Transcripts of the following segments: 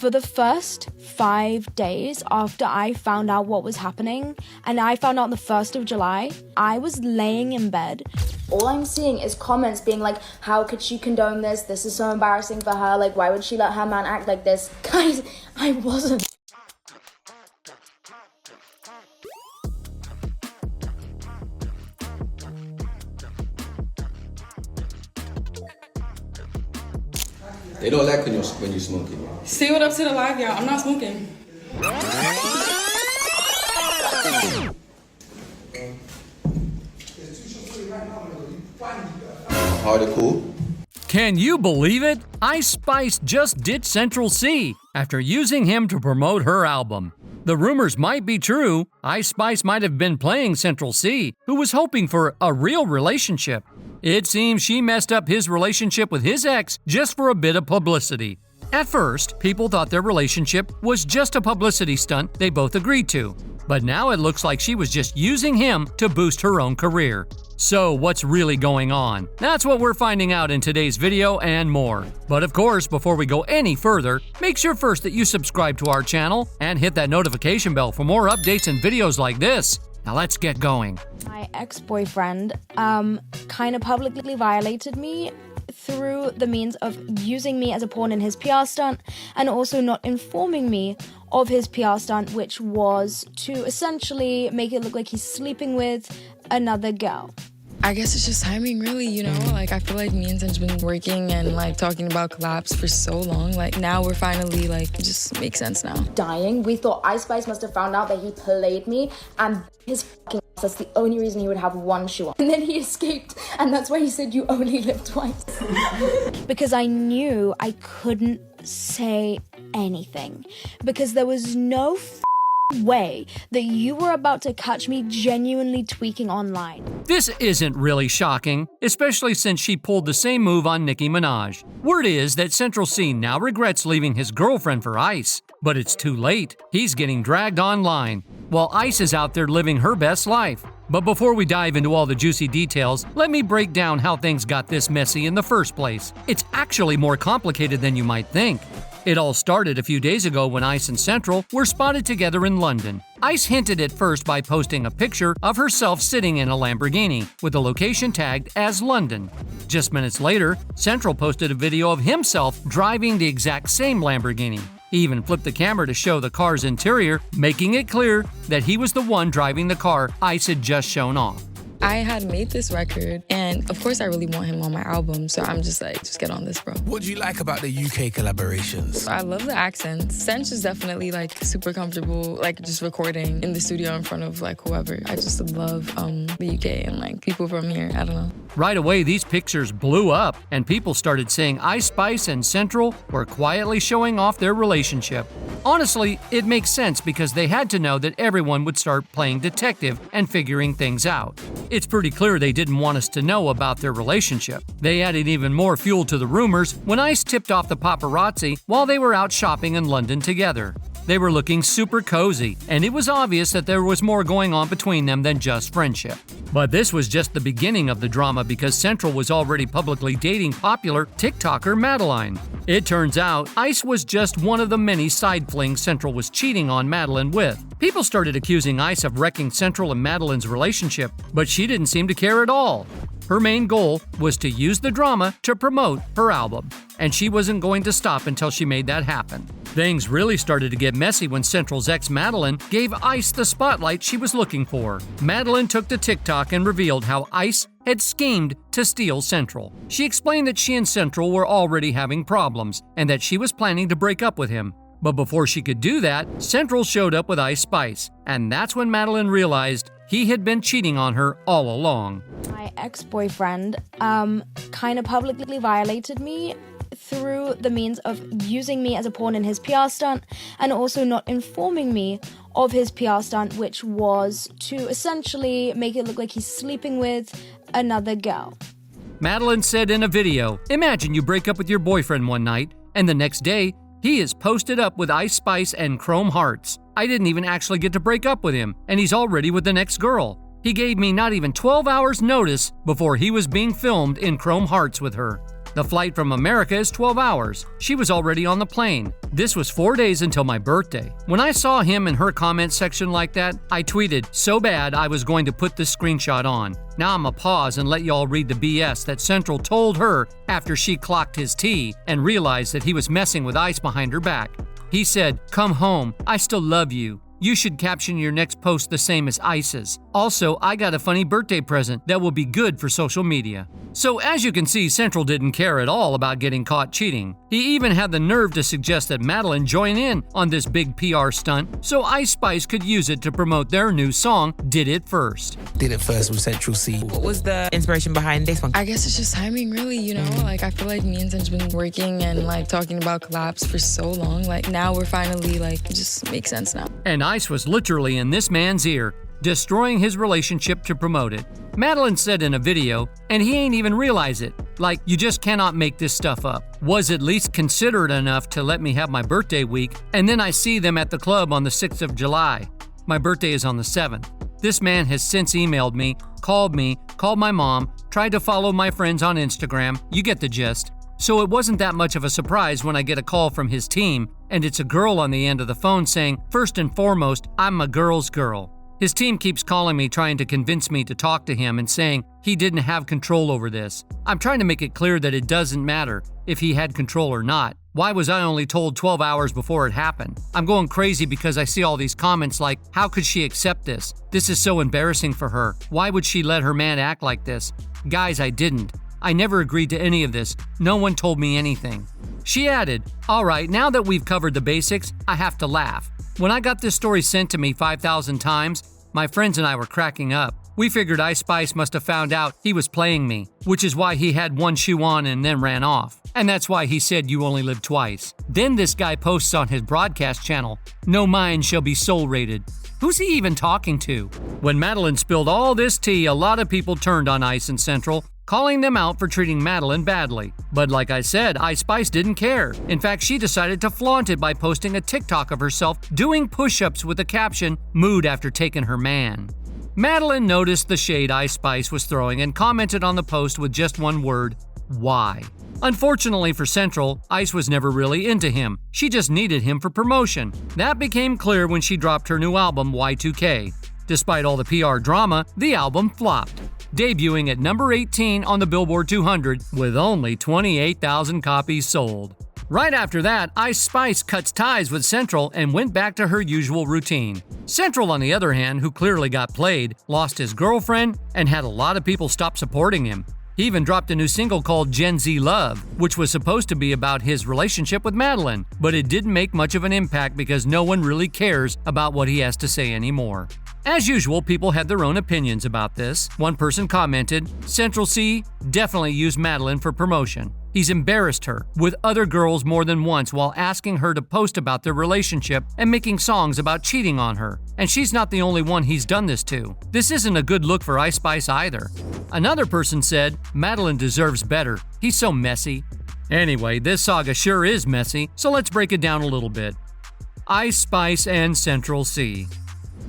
For the first 5 days after I found out what was happening, and I found out the 1st of July, I was laying in bed. All I'm seeing is comments being like, how could she condone this? This is so embarrassing for her. Like, why would she let her man act like this? Guys, I wasn't. They don't like when you're smoking. Say what up to the live, y'all. I'm not smoking. Harder cool. Can you believe it? Ice Spice just ditched Central Cee after using him to promote her album. The rumors might be true. Ice Spice might have been playing Central Cee, who was hoping for a real relationship. It seems she messed up his relationship with his ex just for a bit of publicity. At first, people thought their relationship was just a publicity stunt they both agreed to. But now it looks like she was just using him to boost her own career. So what's really going on? That's what we're finding out in today's video and more. But of course, before we go any further, make sure first that you subscribe to our channel and hit that notification bell for more updates and videos like this. Now let's get going. My ex-boyfriend kind of publicly violated me through the means of using me as a pawn in his PR stunt and also not informing me of his PR stunt, which was to essentially make it look like he's sleeping with another girl. I guess it's just timing, really, you know? Like, I feel like me and Cinch been working and, like, talking about collabs for so long. Like, now we're finally, like, it just makes sense now. Dying. We thought Ice Spice must have found out that he played me and his fucking ass. That's the only reason he would have one shoe on. And then he escaped, and that's why he said you only live twice. Because I knew I couldn't say anything. Because there was no way that you were about to catch me genuinely tweaking online. This isn't really shocking, especially since she pulled the same move on Nicki Minaj. Word is that Central Cee now regrets leaving his girlfriend for Ice, but it's too late. He's getting dragged online, while Ice is out there living her best life. But before we dive into all the juicy details, let me break down how things got this messy in the first place. It's actually more complicated than you might think. It all started a few days ago when Ice and Central were spotted together in London. Ice hinted at first by posting a picture of herself sitting in a Lamborghini, with the location tagged as London. Just minutes later, Central posted a video of himself driving the exact same Lamborghini. He even flipped the camera to show the car's interior, making it clear that he was the one driving the car Ice had just shown off. I had made this record, and of course I really want him on my album, so I'm just like, just get on this, bro. What do you like about the UK collaborations? I love the accents. Cinch is definitely like super comfortable, like just recording in the studio in front of like whoever. I just love the UK and like people from here, I don't know. Right away, these pictures blew up, and people started saying Ice Spice and Central were quietly showing off their relationship. Honestly, it makes sense because they had to know that everyone would start playing detective and figuring things out. It's pretty clear they didn't want us to know about their relationship. They added even more fuel to the rumors when Ice tipped off the paparazzi while they were out shopping in London together. They were looking super cozy, and it was obvious that there was more going on between them than just friendship. But this was just the beginning of the drama because Central was already publicly dating popular TikToker Madeline. It turns out Ice was just one of the many side flings Central was cheating on Madeline with. People started accusing Ice of wrecking Central and Madeline's relationship, but she didn't seem to care at all. Her main goal was to use the drama to promote her album, and she wasn't going to stop until she made that happen. Things really started to get messy when Central's ex Madeline gave Ice the spotlight she was looking for. Madeline took to TikTok and revealed how Ice had schemed to steal Central. She explained that she and Central were already having problems and that she was planning to break up with him. But before she could do that, Central showed up with Ice Spice, and that's when Madeline realized he had been cheating on her all along. My ex-boyfriend kind of publicly violated me through the means of using me as a pawn in his PR stunt and also not informing me of his PR stunt, which was to essentially make it look like he's sleeping with another girl. Madeline said in a video, "Imagine you break up with your boyfriend one night, and the next day, he is posted up with Ice Spice and Chrome Hearts. I didn't even actually get to break up with him, and he's already with the next girl. He gave me not even 12 hours notice before he was being filmed in Chrome Hearts with her." The flight from America is 12 hours. She was already on the plane. This was 4 days until my birthday. When I saw him in her comment section like that, I tweeted so bad I was going to put this screenshot on. Now I'm gonna pause and let y'all read the BS that Central told her after she clocked his tea and realized that he was messing with Ice behind her back. He said, "Come home, I still love you. You should caption your next post the same as Ice's. Also, I got a funny birthday present that will be good for social media." So as you can see, Central didn't care at all about getting caught cheating. He even had the nerve to suggest that Madeline join in on this big PR stunt so Ice Spice could use it to promote their new song, Did It First. Did it first with Central Cee. What was the inspiration behind this one? I guess it's just timing, really, you know? Like, I feel like me and Cinch been working and, like, talking about collabs for so long. Like, now we're finally, like, it just makes sense now. And Ice was literally in this man's ear, destroying his relationship to promote it. Madeline said in a video, and he ain't even realize it, like, you just cannot make this stuff up. Was at least considerate enough to let me have my birthday week, and then I see them at the club on the 6th of July. My birthday is on the 7th. This man has since emailed me, called my mom, tried to follow my friends on Instagram. You get the gist. So it wasn't that much of a surprise when I get a call from his team, and it's a girl on the end of the phone saying, "First and foremost, I'm a girl's girl." His team keeps calling me trying to convince me to talk to him and saying he didn't have control over this. I'm trying to make it clear that it doesn't matter if he had control or not. Why was I only told 12 hours before it happened? I'm going crazy because I see all these comments like, how could she accept this? This is so embarrassing for her. Why would she let her man act like this? Guys, I didn't. I never agreed to any of this. No one told me anything. She added, "All right, now that we've covered the basics, I have to laugh. When I got this story sent to me 5,000 times, my friends and I were cracking up. We figured Ice Spice must have found out he was playing me, which is why he had one shoe on and then ran off. And that's why he said you only live twice." Then this guy posts on his broadcast channel, "No mind shall be soul rated." Who's he even talking to? When Madeline spilled all this tea, a lot of people turned on Ice and Central, calling them out for treating Madeline badly. But like I said, Ice Spice didn't care. In fact, she decided to flaunt it by posting a TikTok of herself doing push-ups with the caption, "Mood after taking her man." Madeline noticed the shade Ice Spice was throwing and commented on the post with just one word, "Why?" Unfortunately for Central, Ice was never really into him. She just needed him for promotion. That became clear when she dropped her new album, Y2K. Despite all the PR drama, the album flopped, debuting at number 18 on the Billboard 200 with only 28,000 copies sold. Right after that, Ice Spice cuts ties with Central and went back to her usual routine. Central, on the other hand, who clearly got played, lost his girlfriend and had a lot of people stop supporting him. He even dropped a new single called Gen Z Love, which was supposed to be about his relationship with Madeline, but it didn't make much of an impact because no one really cares about what he has to say anymore. As usual, people had their own opinions about this. One person commented, "Central Cee definitely used Madeline for promotion. He's embarrassed her with other girls more than once while asking her to post about their relationship and making songs about cheating on her. And she's not the only one he's done this to. This isn't a good look for Ice Spice either." Another person said, "Madeline deserves better. He's so messy." Anyway, this saga sure is messy, so let's break it down a little bit. Ice Spice and Central Cee.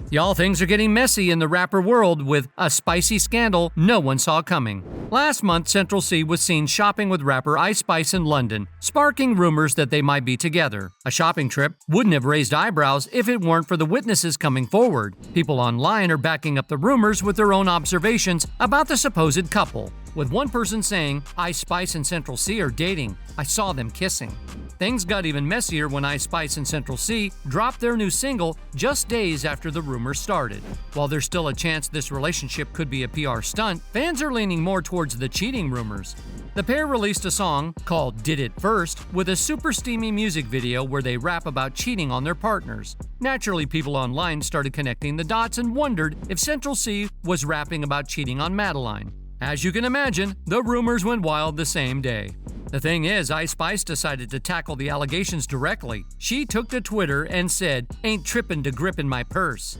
Y'all, things are getting messy in the rapper world with a spicy scandal no one saw coming. Last month, Central Cee was seen shopping with rapper Ice Spice in London, sparking rumors that they might be together. A shopping trip wouldn't have raised eyebrows if it weren't for the witnesses coming forward. People online are backing up the rumors with their own observations about the supposed couple, with one person saying, "Ice Spice and Central Cee are dating. I saw them kissing." Things got even messier when Ice Spice and Central Cee dropped their new single just days after the rumors started. While there's still a chance this relationship could be a PR stunt, fans are leaning more towards the cheating rumors. The pair released a song called Did It First with a super steamy music video where they rap about cheating on their partners. Naturally, people online started connecting the dots and wondered if Central Cee was rapping about cheating on Madeline. As you can imagine, the rumors went wild the same day. The thing is, Ice Spice decided to tackle the allegations directly. She took to Twitter and said, "Ain't trippin' to grippin' my purse."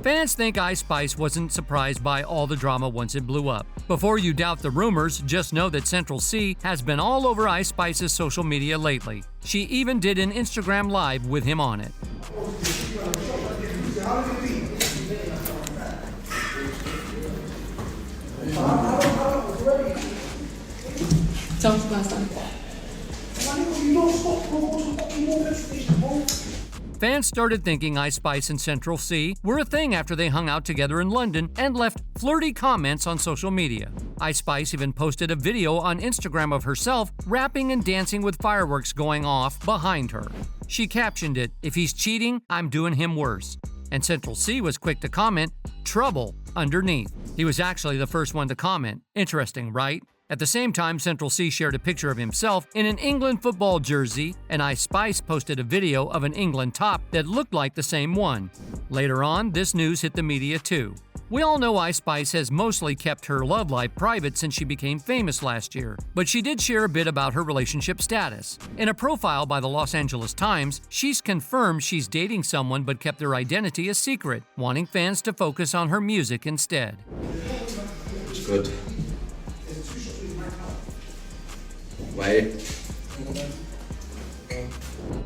Fans think Ice Spice wasn't surprised by all the drama once it blew up. Before you doubt the rumors, just know that Central Cee has been all over Ice Spice's social media lately. She even did an Instagram Live with him on it. Tell us last time. Fans started thinking Ice Spice and Central Cee were a thing after they hung out together in London and left flirty comments on social media. Ice Spice even posted a video on Instagram of herself rapping and dancing with fireworks going off behind her. She captioned it, "If he's cheating, I'm doing him worse." And Central Cee was quick to comment, "Trouble," underneath. He was actually the first one to comment. Interesting, right? At the same time, Central Cee shared a picture of himself in an England football jersey, and Ice Spice posted a video of an England top that looked like the same one. Later on, this news hit the media too. We all know Ice Spice has mostly kept her love life private since she became famous last year, but she did share a bit about her relationship status. In a profile by the Los Angeles Times, she's confirmed she's dating someone but kept their identity a secret, wanting fans to focus on her music instead. It's good. Wait.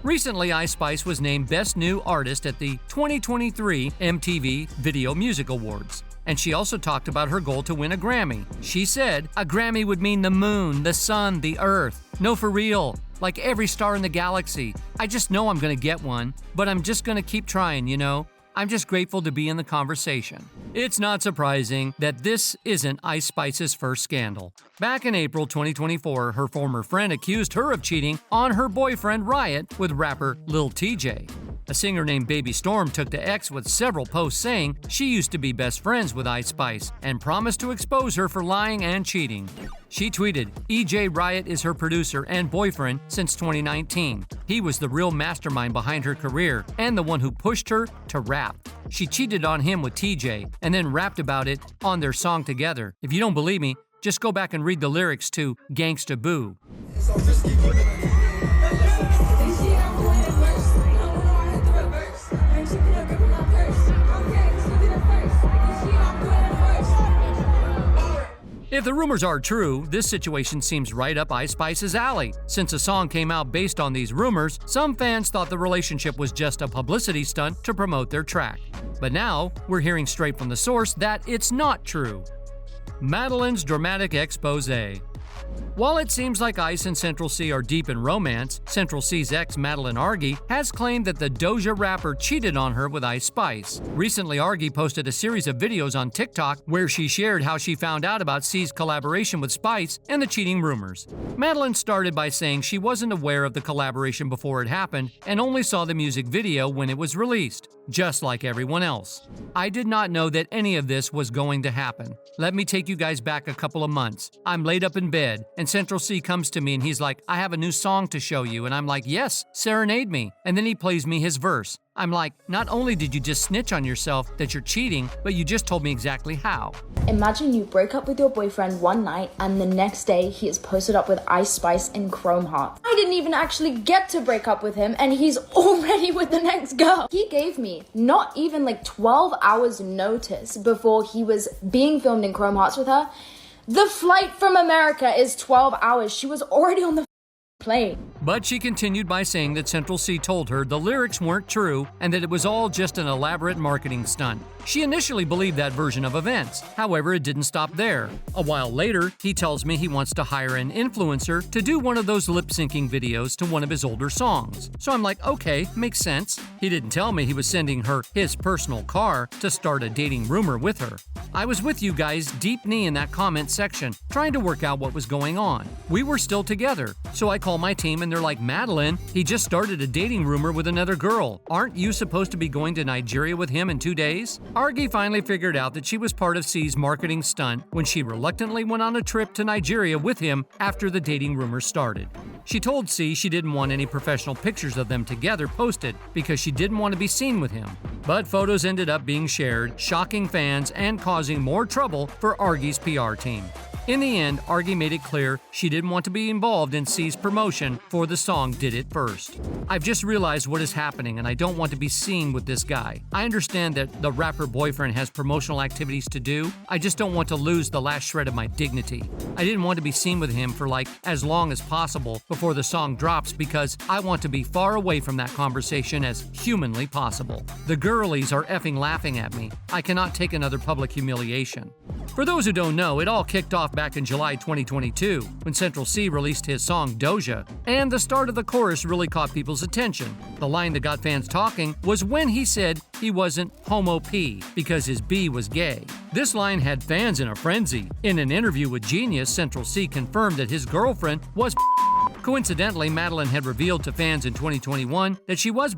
Recently, Ice Spice was named Best New Artist at the 2023 MTV Video Music Awards. And she also talked about her goal to win a Grammy. She said, "A Grammy would mean the moon, the sun, the earth. No, for real. Like every star in the galaxy. I just know I'm gonna get one, but I'm just gonna keep trying, you know? I'm just grateful to be in the conversation." It's not surprising that this isn't Ice Spice's first scandal. Back in April 2024, her former friend accused her of cheating on her boyfriend Riot with rapper Lil TJ. A singer named Baby Storm took to X with several posts saying she used to be best friends with Ice Spice and promised to expose her for lying and cheating. She tweeted, "EJ Riot is her producer and boyfriend since 2019. He was the real mastermind behind her career and the one who pushed her to rap. She cheated on him with TJ and then rapped about it on their song together. If you don't believe me, just go back and read the lyrics to Gangsta Boo." If the rumors are true, this situation seems right up Ice Spice's alley. Since a song came out based on these rumors, some fans thought the relationship was just a publicity stunt to promote their track. But now, we're hearing straight from the source that it's not true. Madeline's dramatic expose. While it seems like Ice and Central Cee are deep in romance, Central Cee's ex, Madeline Argy, has claimed that the Doja rapper cheated on her with Ice Spice. Recently, Argy posted a series of videos on TikTok where she shared how she found out about Cee's collaboration with Spice and the cheating rumors. Madeline started by saying she wasn't aware of the collaboration before it happened and only saw the music video when it was released, just like everyone else. "I did not know that any of this was going to happen. Let me take you guys back a couple of months. I'm laid up in bed, and Central Cee comes to me and he's like, 'I have a new song to show you.' And I'm like, 'Yes, serenade me.' And then he plays me his verse. I'm like, 'Not only did you just snitch on yourself that you're cheating, but you just told me exactly how.'" Imagine you break up with your boyfriend one night and the next day he is posted up with Ice Spice and Chrome Heart. I didn't even actually get to break up with him and he's already with the next girl. He gave me not even like 12 hours notice before he was being filmed in Chrome Hearts with her. The flight from America is 12 hours. She was already on the plane. But she continued by saying that Central Cee told her the lyrics weren't true and that it was all just an elaborate marketing stunt. She initially believed that version of events. However, it didn't stop there. A while later, he tells me he wants to hire an influencer to do one of those lip-syncing videos to one of his older songs. So I'm like, okay, makes sense. He didn't tell me he was sending her his personal car to start a dating rumor with her. I was with you guys deep knee in that comment section, trying to work out what was going on. We were still together, so I call my team and they're like, "Madeline, he just started a dating rumor with another girl. Aren't you supposed to be going to Nigeria with him in 2 days?" Argy finally figured out that she was part of Cee's marketing stunt when she reluctantly went on a trip to Nigeria with him after the dating rumor started. She told Cee she didn't want any professional pictures of them together posted because she didn't want to be seen with him. But photos ended up being shared, shocking fans and causing more trouble for Argy's PR team. In the end, Argy made it clear she didn't want to be involved in Cee's promotion for the song Did It First. I've just realized what is happening and I don't want to be seen with this guy. I understand that the rapper boyfriend has promotional activities to do. I just don't want to lose the last shred of my dignity. I didn't want to be seen with him for like as long as possible before the song drops because I want to be far away from that conversation as humanly possible. The girlies are effing laughing at me. I cannot take another public humiliation. For those who don't know, it all kicked off back in July 2022 when Central Cee released his song Doja, and the start of the chorus really caught people's attention. The line that got fans talking was when he said he wasn't homo P because his B was gay. This line had fans in a frenzy. In an interview with Genius, Central Cee confirmed that his girlfriend was Coincidentally, Madeline had revealed to fans in 2021 that she was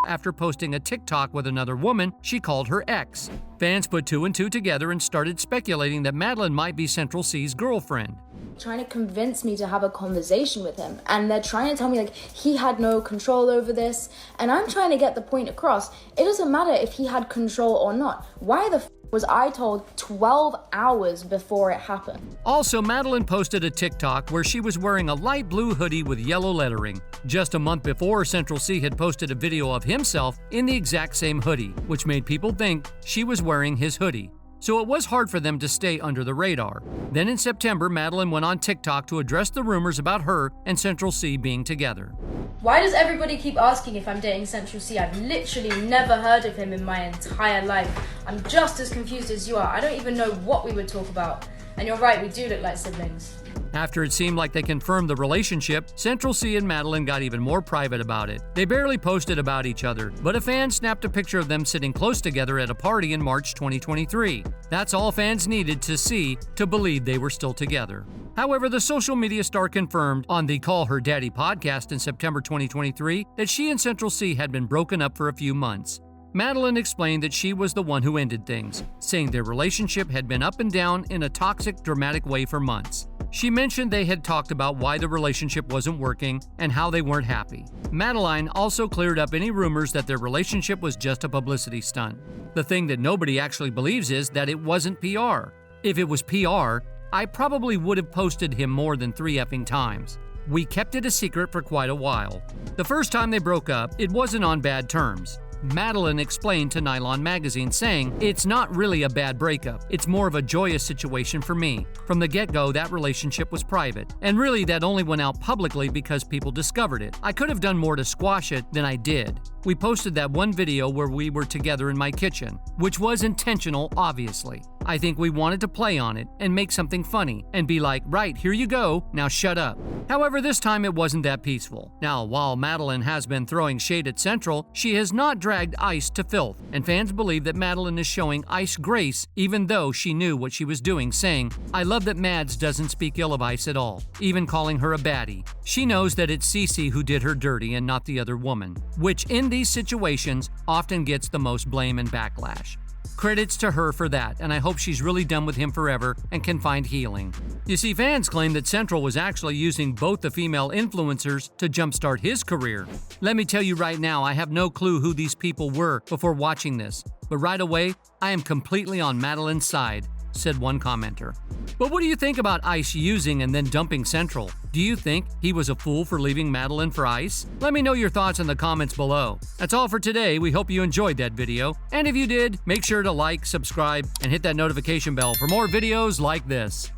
after posting a TikTok with another woman she called her ex. Fans put two and two together and started speculating that Madeline might be Central Cee's girlfriend. Trying to convince me to have a conversation with him, and they're trying to tell me like he had no control over this, and I'm trying to get the point across. It doesn't matter if he had control or not. Why the was I told 12 hours before it happened? Also, Madeline posted a TikTok where she was wearing a light blue hoodie with yellow lettering. Just a month before, Central Cee had posted a video of himself in the exact same hoodie, which made people think she was wearing his hoodie. So it was hard for them to stay under the radar. Then in September, Madeline went on TikTok to address the rumors about her and Central Cee being together. Why does everybody keep asking if I'm dating Central Cee? I've literally never heard of him in my entire life. I'm just as confused as you are. I don't even know what we would talk about. And you're right, we do look like siblings. After it seemed like they confirmed the relationship, Central Cee and Madeline got even more private about it. They barely posted about each other, but a fan snapped a picture of them sitting close together at a party in March 2023. That's all fans needed to see to believe they were still together. However, the social media star confirmed on the Call Her Daddy podcast in September 2023 that she and Central Cee had been broken up for a few months. Madeline explained that she was the one who ended things, saying their relationship had been up and down in a toxic, dramatic way for months. She mentioned they had talked about why the relationship wasn't working and how they weren't happy. Madeline also cleared up any rumors that their relationship was just a publicity stunt. The thing that nobody actually believes is that it wasn't PR. If it was PR, I probably would have posted him more than 3 effing times. We kept it a secret for quite a while. The first time they broke up, it wasn't on bad terms. Madeline explained to Nylon magazine, saying, "It's not really a bad breakup. It's more of a joyous situation for me. From the get-go, that relationship was private. And really, that only went out publicly because people discovered it. I could have done more to squash it than I did. We posted that one video where we were together in my kitchen, which was intentional, obviously. I think we wanted to play on it and make something funny and be like, right, here you go, now shut up." However, this time it wasn't that peaceful. Now, while Madeline has been throwing shade at Central, she has not dragged Ice to filth, and fans believe that Madeline is showing Ice grace even though she knew what she was doing, saying, "I love that Mads doesn't speak ill of Ice at all, even calling her a baddie. She knows that it's Cece who did her dirty and not the other woman," which in these situations often gets the most blame and backlash. Credits to her for that, and I hope she's really done with him forever and can find healing. You see, fans claim that Central was actually using both the female influencers to jumpstart his career. Let me tell you right now, I have no clue who these people were before watching this, but right away, I am completely on Madeline's side, said one commenter. But what do you think about Ice using and then dumping Central? Do you think he was a fool for leaving Madeline for Ice? Let me know your thoughts in the comments below. That's all for today. We hope you enjoyed that video. And if you did, make sure to like, subscribe, and hit that notification bell for more videos like this.